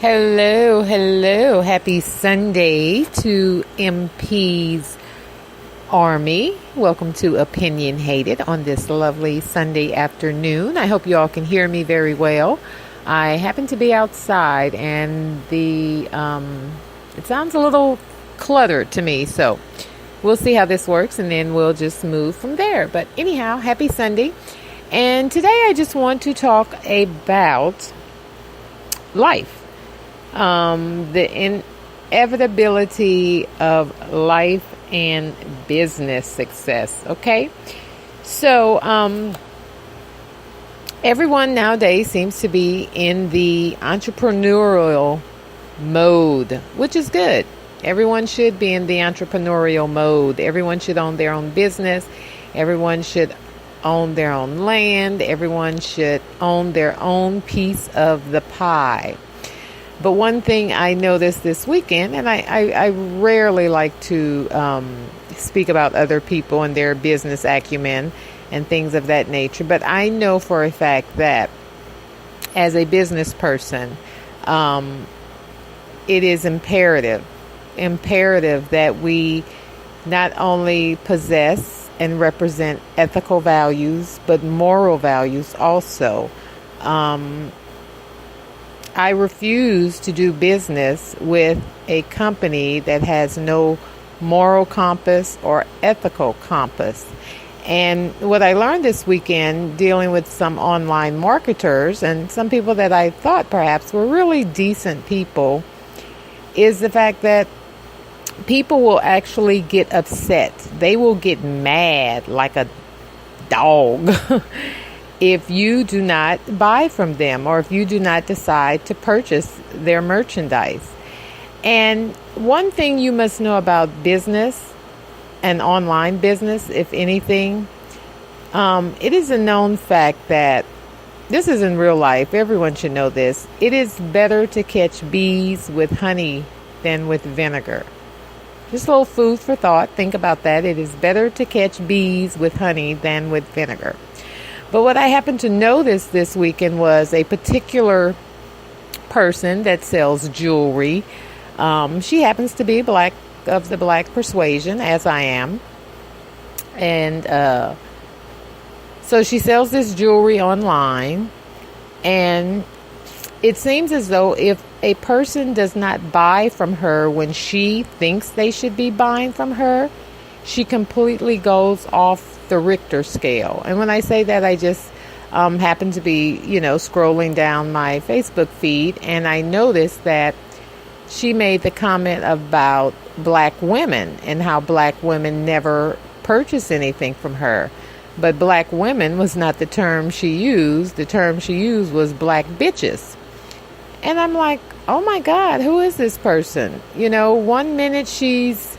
Hello, hello. Happy Sunday to MP's Army. Welcome to Opinion Hated on this lovely Sunday afternoon. I hope you all can hear me very well. I happen to be outside and it sounds a little cluttered to me, so we'll see how this works and then we'll just move from there. But anyhow, happy Sunday. And today I just want to talk about life. The inevitability of life and business success. Okay. So, everyone nowadays seems to be in the entrepreneurial mode, which is good. Everyone should be in the entrepreneurial mode. Everyone should own their own business. Everyone should own their own land. Everyone should own their own piece of the pie. But one thing I noticed this weekend, and I rarely like to speak about other people and their business acumen and things of that nature, but I know for a fact that as a business person, it is imperative that we not only possess and represent ethical values, but moral values also. I refuse to do business with a company that has no moral compass or ethical compass. And what I learned this weekend dealing with some online marketers and some people that I thought perhaps were really decent people is the fact that people will actually get upset. They will get mad like a dog if you do not buy from them or if you do not decide to purchase their merchandise. And one thing you must know about business and online business, if anything, it is a known fact that this is in real life. Everyone should know this. It is better to catch bees with honey than with vinegar. Just a little food for thought. Think about that. It is better to catch bees with honey than with vinegar. But what I happened to notice this weekend was a particular person that sells jewelry. She happens to be black, of the black persuasion, as I am. And so she sells this jewelry online. And it seems as though if a person does not buy from her when she thinks they should be buying from her, she completely goes off the Richter scale. And when I say that, I just happen to be, scrolling down my Facebook feed, and I noticed that she made the comment about black women and how black women never purchase anything from her. But black women was not the term she used. The term she used was black bitches. And I'm like, oh my God, who is this person? 1 minute she's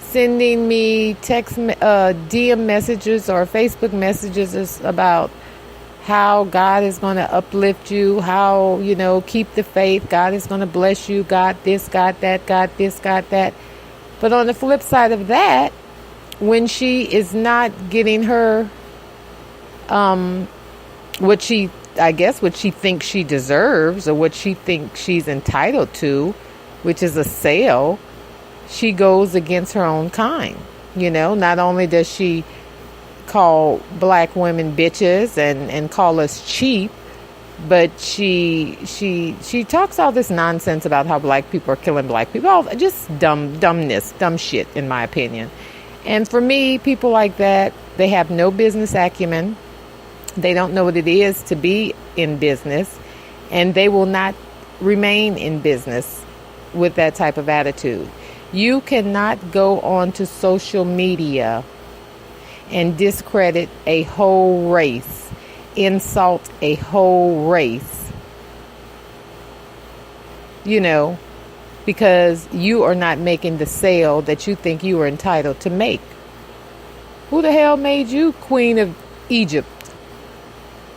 sending me text DM messages or Facebook messages about how God is going to uplift you, how, keep the faith, God is going to bless you, God this, God that, God this, God that. But on the flip side of that, when she is not getting her what she thinks she deserves or what she thinks she's entitled to, which is a sale, she goes against her own kind. Not only does she call black women bitches and call us cheap, but she talks all this nonsense about how black people are killing black people. All just dumb shit, in my opinion. And for me, people like that, they have no business acumen. They don't know what it is to be in business, and they will not remain in business with that type of attitude. You cannot go onto social media and discredit a whole race, insult a whole race, because you are not making the sale that you think you are entitled to make. Who the hell made you Queen of Egypt?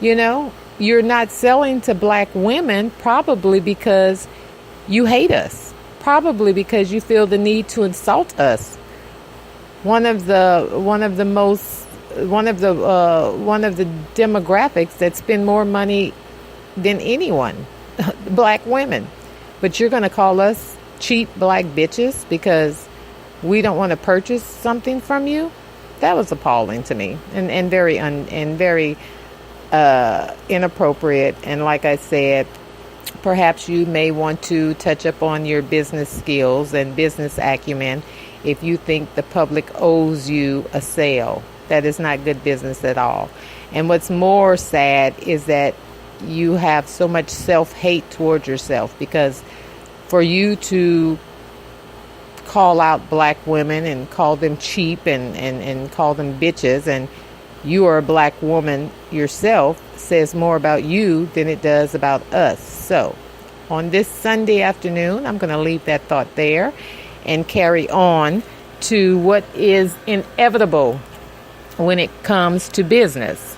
You're not selling to black women probably because you hate us. Probably because you feel the need to insult us. One of the demographics that spend more money than anyone, black women. but you're going to call us cheap black bitches because we don't want to purchase something from you? That was appalling to me, and very inappropriate. And like I said, perhaps you may want to touch up on your business skills and business acumen if you think the public owes you a sale. That is not good business at all. And what's more sad is that you have so much self-hate towards yourself, because for you to call out black women and call them cheap and call them bitches, and you are a black woman yourself, says more about you than it does about us. So on this Sunday afternoon, I'm going to leave that thought there and carry on to what is inevitable when it comes to business.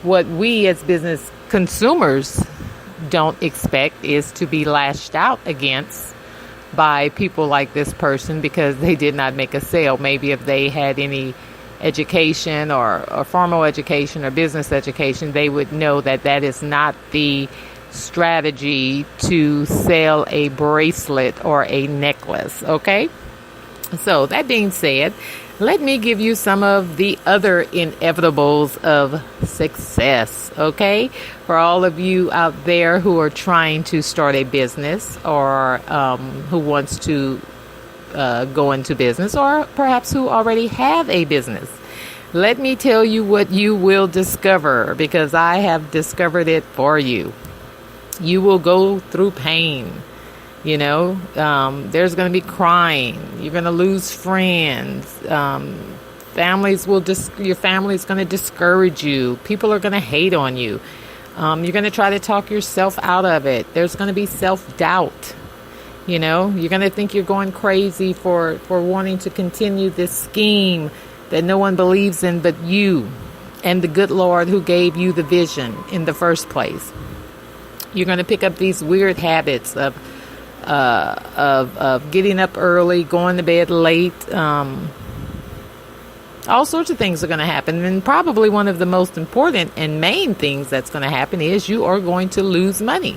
What we as business consumers don't expect is to be lashed out against by people like this person because they did not make a sale. Maybe if they had any education or formal education or business education, they would know that that is not the strategy to sell a bracelet or a necklace. Okay? So that being said, let me give you some of the other inevitables of success, okay? For all of you out there who are trying to start a business or who wants to go into business, or perhaps who already have a business, let me tell you what you will discover, because I have discovered it for you. You will go through pain. You know, there's going to be crying. You're going to lose friends. Your family's going to discourage you. People are going to hate on you. You're going to try to talk yourself out of it. There's going to be self-doubt. You know, you're going to think you're going crazy for wanting to continue this scheme that no one believes in but you and the good Lord who gave you the vision in the first place. You're going to pick up these weird habits of getting up early, going to bed late. All sorts of things are going to happen. And probably one of the most important and main things that's going to happen is you are going to lose money.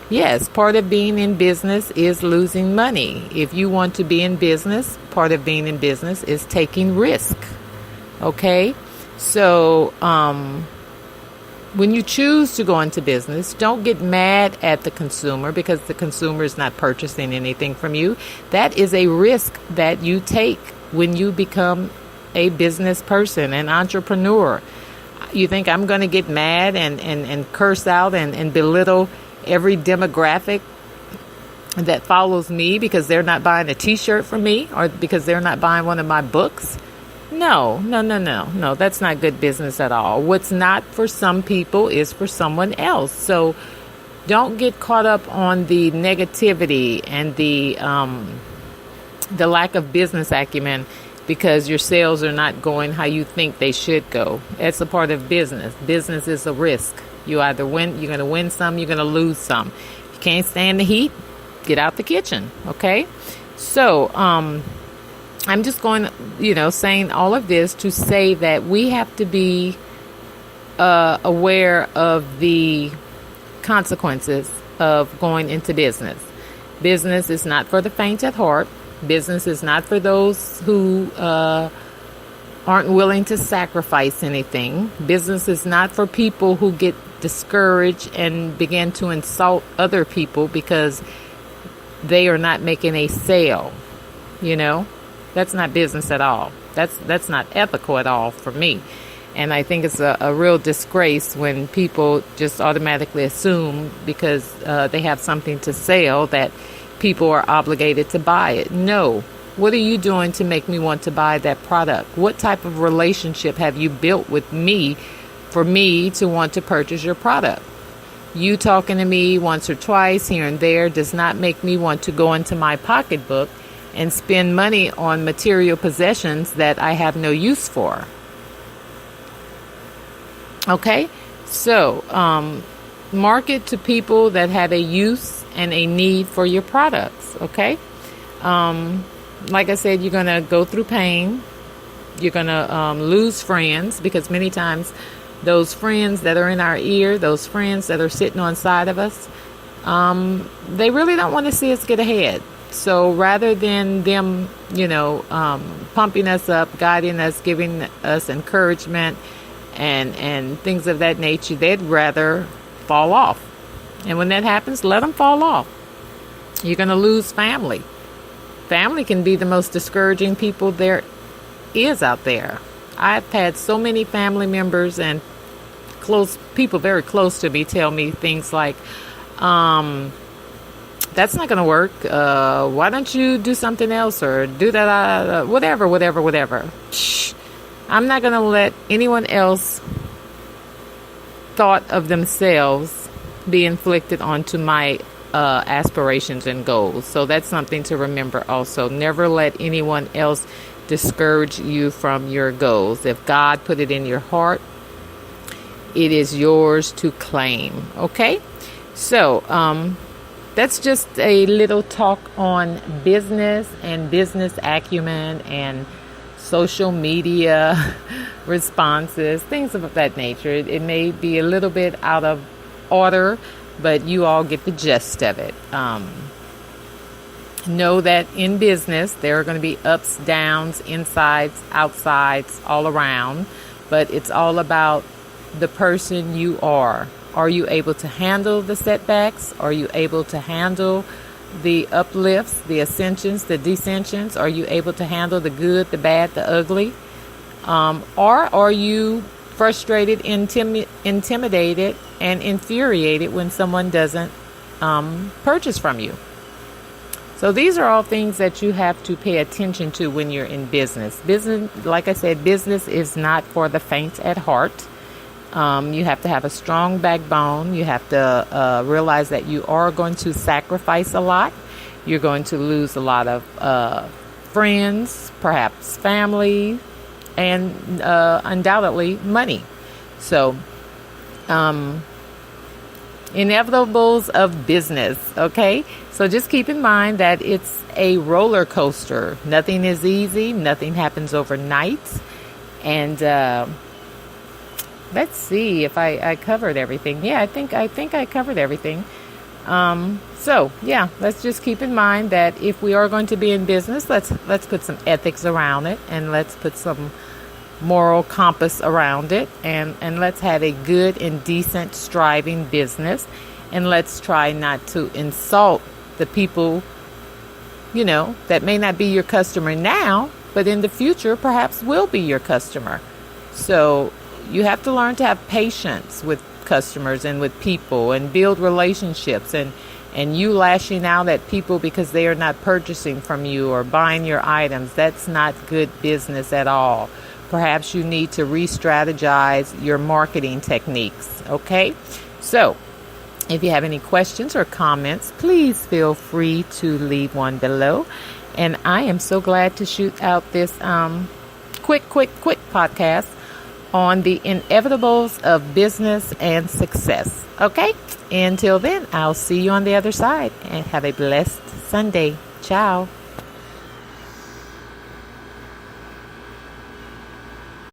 Yes, part of being in business is losing money. If you want to be in business, part of being in business is taking risk. Okay? So, when you choose to go into business, don't get mad at the consumer because the consumer is not purchasing anything from you. That is a risk that you take when you become a business person, an entrepreneur. You think I'm going to get mad and curse out and belittle every demographic that follows me because they're not buying a t-shirt from me or because they're not buying one of my books? No, that's not good business at all. What's not for some people is for someone else. So don't get caught up on the negativity and the lack of business acumen because your sales are not going how you think they should go. That's a part of business. Business is a risk. You either win, you're going to win some, you're going to lose some. You can't stand the heat, get out the kitchen, okay? So, I'm just going, saying all of this to say that we have to be aware of the consequences of going into business. Business is not for the faint at heart. Business is not for those who aren't willing to sacrifice anything. Business is not for people who get discouraged and begin to insult other people because they are not making a sale, That's not business at all. That's not ethical at all for me. And I think it's a real disgrace when people just automatically assume because they have something to sell that people are obligated to buy it. No. What are you doing to make me want to buy that product? What type of relationship have you built with me for me to want to purchase your product? You talking to me once or twice here and there does not make me want to go into my pocketbook and spend money on material possessions that I have no use for. Okay? So, market to people that have a use and a need for your products. Okay? Like I said, you're going to go through pain. You're going to lose friends because many times those friends that are in our ear, those friends that are sitting on side of us, they really don't want to see us get ahead. So rather than them, pumping us up, guiding us, giving us encouragement and things of that nature, they'd rather fall off. And when that happens, let them fall off. You're going to lose family. Family can be the most discouraging people there is out there. I've had so many family members and close people very close to me tell me things like, that's not going to work. Why don't you do something else or do that? Whatever. Shh. I'm not going to let anyone else thought of themselves be inflicted onto my aspirations and goals. So that's something to remember also. Never let anyone else discourage you from your goals. If God put it in your heart, it is yours to claim. Okay? So, that's just a little talk on business and business acumen and social media responses, things of that nature. It may be a little bit out of order, but you all get the gist of it. Know that in business, there are going to be ups, downs, insides, outsides, all around, but it's all about the person you are. Are you able to handle the setbacks? Are you able to handle the uplifts, the ascensions, the descensions? Are you able to handle the good, the bad, the ugly? Or are you frustrated, intimidated, and infuriated when someone doesn't purchase from you? So these are all things that you have to pay attention to when you're in business. Business, like I said, business is not for the faint at heart. You have to have a strong backbone. You have to realize that you are going to sacrifice a lot. You're going to lose a lot of friends, perhaps family, and undoubtedly money. So, inevitables of business, okay? So just keep in mind that it's a roller coaster. Nothing is easy. Nothing happens overnight. And let's see if I covered everything. Yeah, I think I covered everything. So yeah, let's just keep in mind that if we are going to be in business, let's put some ethics around it, and let's put some moral compass around it, and let's have a good and decent, striving business, and let's try not to insult the people, that may not be your customer now, but in the future perhaps will be your customer. So you have to learn to have patience with customers and with people and build relationships, and you lashing out at people because they are not purchasing from you or buying your items, that's not good business at all. Perhaps you need to re-strategize your marketing techniques, okay? So if you have any questions or comments, please feel free to leave one below. And I am so glad to shoot out this quick podcast on the inevitables of business and success. Okay? Until then, I'll see you on the other side, and have a blessed Sunday. Ciao.